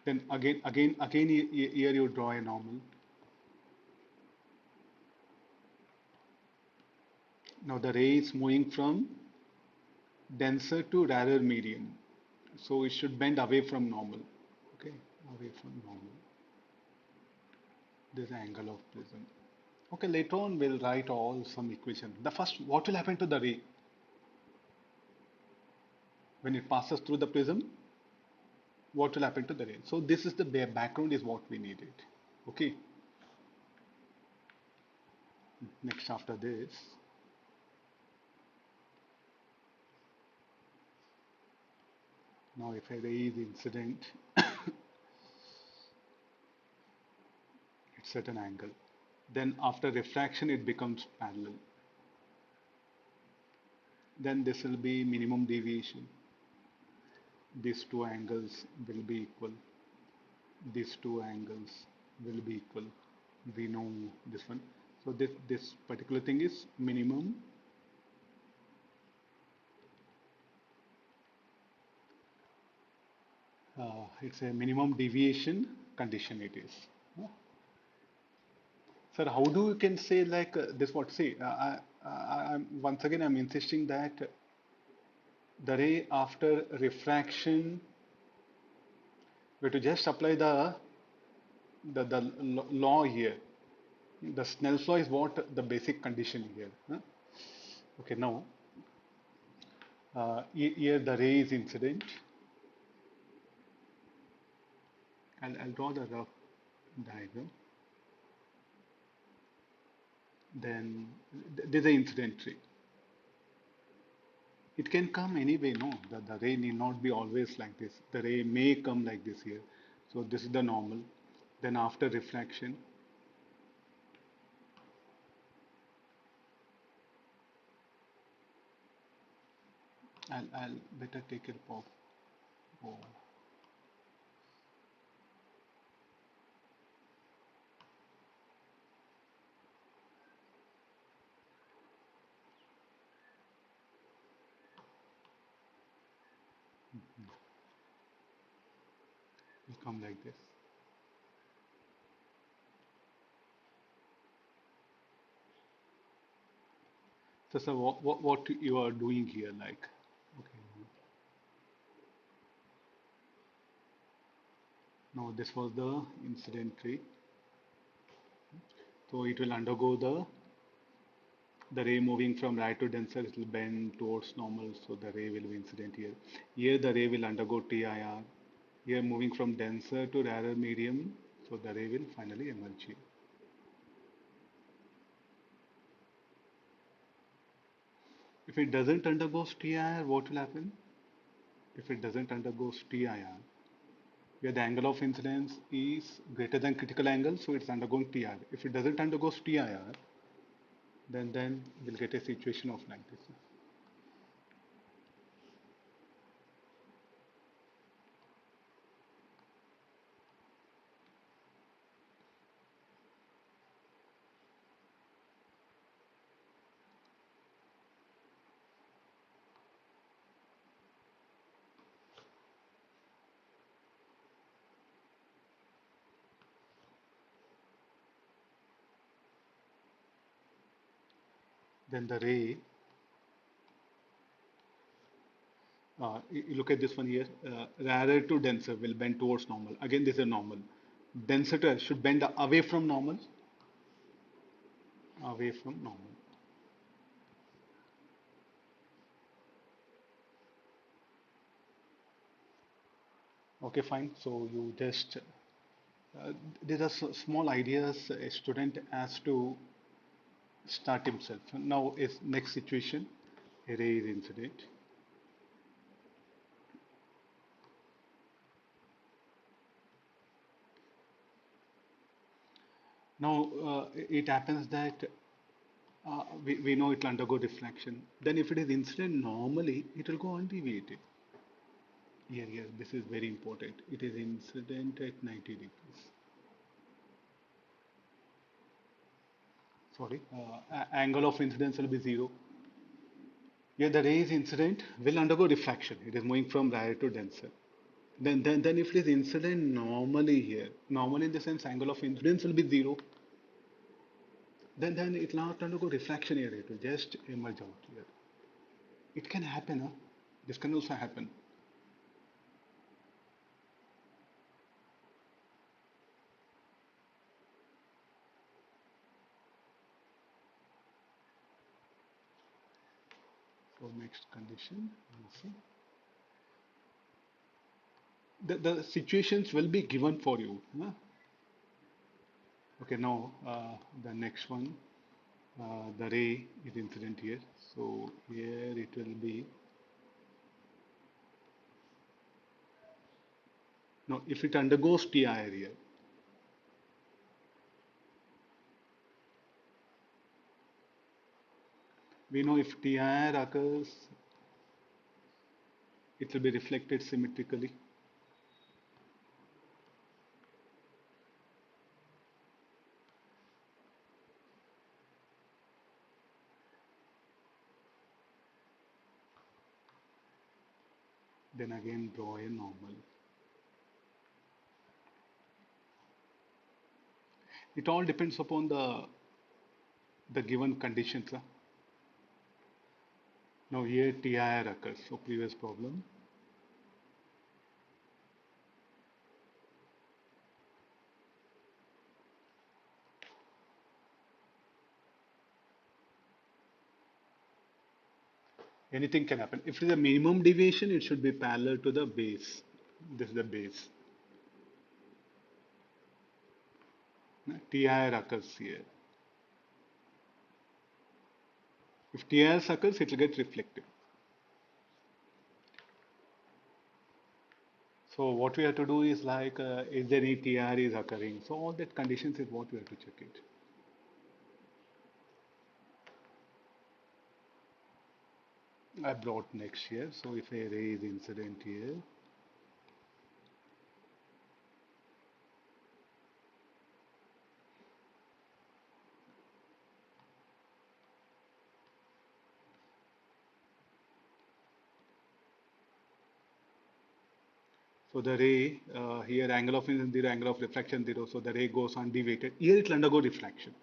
Then again, here you draw a normal. Now the ray is moving from denser to rarer medium. So it should bend away from normal. Okay, away from normal. This is the angle of prism. Okay, later on we'll write all some equation. The first, what will happen to the ray when it passes through the prism? What will happen to the ray? So this is the background is what we needed. Okay, next after this, now if a ray is incident at certain angle, then after refraction it becomes parallel. Then this will be minimum deviation. These two angles will be equal. These two angles will be equal. We know this one. So this particular thing is minimum it's a minimum deviation condition it is. Sir, how do you can say like this what say once again I'm insisting that the ray after refraction we have to just apply the law here. The Snell's law is what the basic condition here. Huh? Okay, now here the ray is incident. I'll draw the rough diagram. Then there's an incident ray. It can come anyway, no? The ray need not be always like this. The ray may come like this here. So this is the normal. Then after refraction, I'll better take it off. Oh, will come like this. So, sir, what you are doing here, like, okay, now this was the incident ray. So it will undergo the ray moving from right to denser, it will bend towards normal, so the ray will be incident here. Here the ray will undergo TIR. Here moving from denser to rarer medium, so the ray will finally emerge here. If it doesn't undergo TIR, what will happen? If it doesn't undergo TIR, where the angle of incidence is greater than critical angle, so it's undergoing TIR. If it doesn't undergo TIR, then we'll get a situation of like this. Then the ray, you look at this one here, rarer to denser will bend towards normal. Again, this is normal. Denser to should bend away from normal, away from normal. Okay, fine. So you just, these are small ideas a student has to start himself. Now is next situation, a ray is incident. Now it happens that we know it will undergo diffraction. Then if it is incident normally, it will go undeviated. Here, this is very important. It is incident at 90 degrees. Sorry, angle of incidence will be zero. Here the ray is incident will undergo diffraction. It is moving from rarer to denser. Then if it is incident normally here, normally in the sense angle of incidence will be zero, then it will not undergo refraction here, it will just emerge out here. It can happen, huh? This can also happen. So next condition, let's see. The situations will be given for you. Huh? Okay, now the next one, the ray is incident here. So here it will be, no, if it undergoes TI here, we know if TI occurs, it will be reflected symmetrically. Then again draw a normal. It all depends upon the given conditions. Huh? Now here TIR occurs, so previous problem. Anything can happen. If it is a minimum deviation, it should be parallel to the base. This is the base. TIR occurs here. If TIR occurs, it will get reflected. So what we have to do is like, is there any TR is occurring? So all that conditions is what we have to check it. I brought next here. So if a ray is incident here, so the ray here angle of incidence zero, angle of refraction zero. So the ray goes on deviated. Here it will undergo refraction.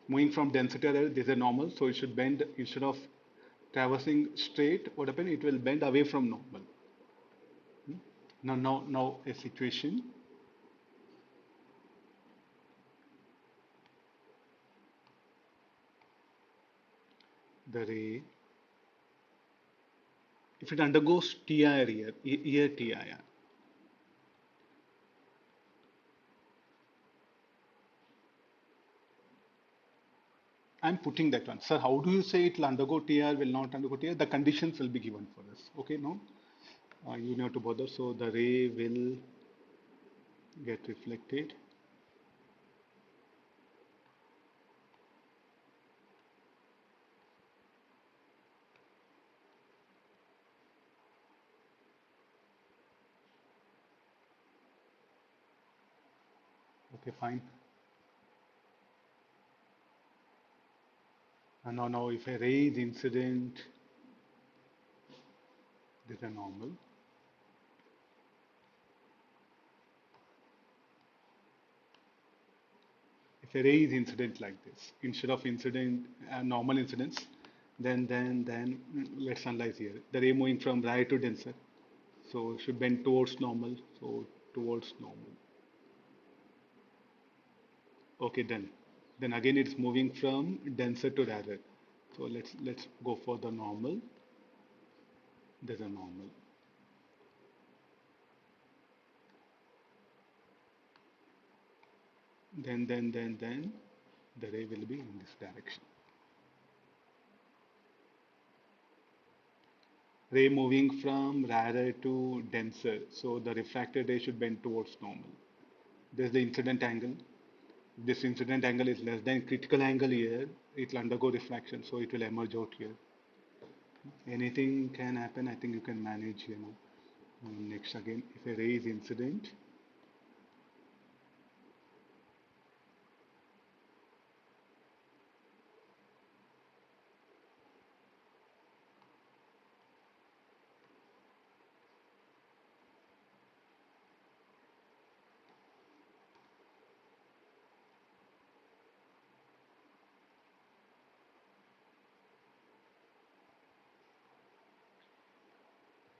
Moving from density to this is a normal, so it should bend instead of traversing straight. What happens? It will bend away from normal. Now a situation. The ray, if it undergoes TIR here TIR. I'm putting that one. Sir, how do you say it will undergo TR, will not undergo TR? The conditions will be given for us. Okay, no? You need to bother. So the ray will get reflected. Okay, fine. And now if a ray is incident, this is a normal. If a ray is incident like this, instead of incident, normal incidence, then let's analyze here. The ray moving from rare to denser. So it should bend towards normal. So towards normal. Okay, done. Then again it's moving from denser to rarer. So let's go for the normal. There's a normal. Then the ray will be in this direction. Ray moving from rarer to denser. So the refracted ray should bend towards normal. There's the incident angle. If this incident angle is less than critical angle here, it will undergo refraction, so it will emerge out here. Anything can happen. I think you can manage, you know. Next again, if a ray is incident,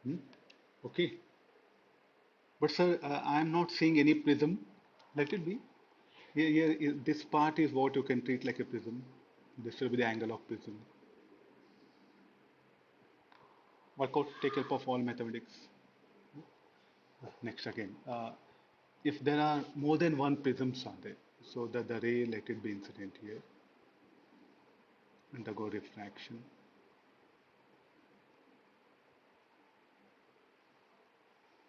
Hmm? Okay, but sir, I am not seeing any prism. Let it be. This part is what you can treat like a prism. This will be the angle of prism. Work out, take help of all mathematics. Next again, if there are more than one prisms are there, so that the ray, let it be incident here, undergo refraction.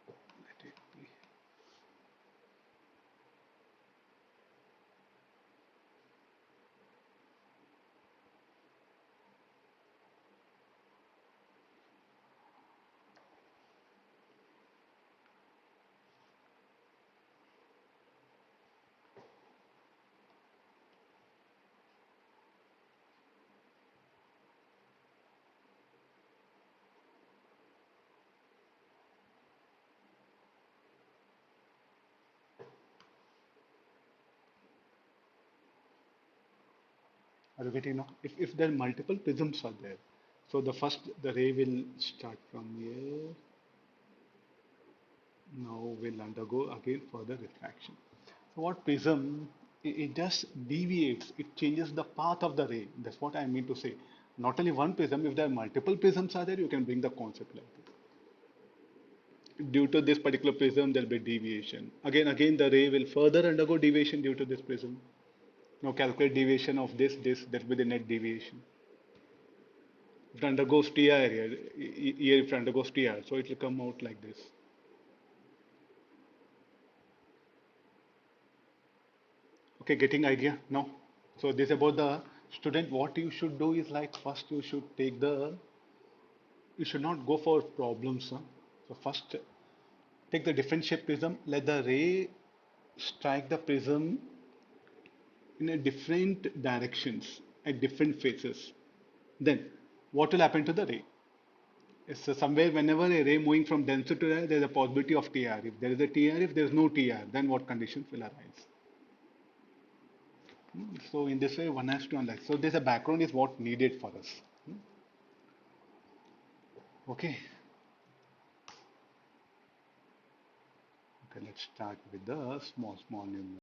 Let it be. Are you getting now? If there are multiple prisms are there, so the ray will start from here. Now will undergo again further refraction. So what prism? It just deviates. It changes the path of the ray. That's what I mean to say. Not only one prism. If there are multiple prisms are there, you can bring the concept like this. Due to this particular prism, there will be deviation. Again, the ray will further undergo deviation due to this prism. Now calculate deviation of this. That will be the net deviation. It undergoes TR here. Here it undergoes TR. So it will come out like this. Okay, getting idea now. So this about the student. What you should do is like first you should you should not go for problems. Huh? So first take the different shape prism. Let the ray strike the prism in a different directions at different phases. Then what will happen to the ray? So somewhere whenever a ray moving from denser to there is a possibility of TR. If there is a TR, if there is no TR, then what conditions will arise? So in this way, one has to analyze. So there's a background is what needed for us. Okay. Okay, let's start with the small numerator.